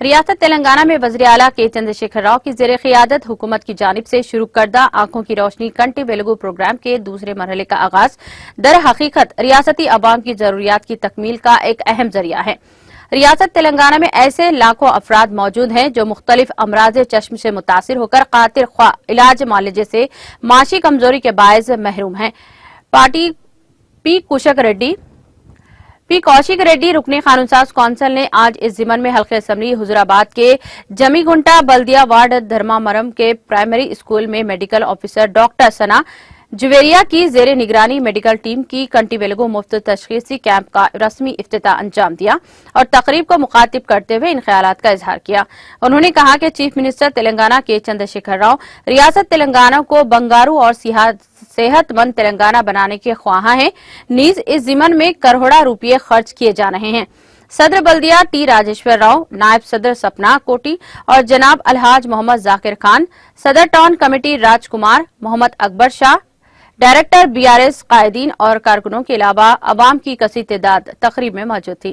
ریاست تلنگانہ میں وزیر اعلیٰ کے چندرشیکھر راؤ کی زیر قیادت حکومت کی جانب سے شروع کردہ آنکھوں کی روشنی کنٹی ویلگو پروگرام کے دوسرے مرحلے کا آغاز در حقیقت ریاستی عوام کی ضروریات کی تکمیل کا ایک اہم ذریعہ ہے۔ ریاست تلنگانہ میں ایسے لاکھوں افراد موجود ہیں جو مختلف امراض چشم سے متاثر ہو کر قاطر خواہ علاج معالجے سے معاشی کمزوری کے باعث محروم ہیں۔ پارٹی پی کوشک ریڈی رکن قانون ساز کونسل نے آج اس ضمن میں حلقہ اسمبلی حضورآباد کے جمی گنٹا بلدیہ وارڈ دھرما مرم کے پرائمری اسکول میں میڈیکل آفیسر ڈاکٹر ثنا جویریہ کی زیر نگرانی میڈیکل ٹیم کی کنٹی ویلگو مفت تشخیصی کیمپ کا رسمی افتتاح انجام دیا اور تقریب کو مخاطب کرتے ہوئے ان خیالات کا اظہار کیا۔ انہوں نے کہا کہ چیف منسٹر تلنگانہ کے چندرشیکھر راؤ ریاست تلنگانہ کو بنگارو اور صحت مند تلنگانہ بنانے کے خواہاں ہیں، نیز اس ضمن میں کروڑا روپے خرچ کیے جا رہے ہیں۔ صدر بلدیہ ٹی راجیشور راؤ، نائب صدر سپنا کوٹی اور جناب الحاج محمد ذاکر خان، صدر ٹاؤن کمیٹی راج کمار، محمد اکبر شاہ، ڈائریکٹر BRS قائدین اور کارکنوں کے علاوہ عوام کی کثیر تعداد تقریب میں موجود تھی۔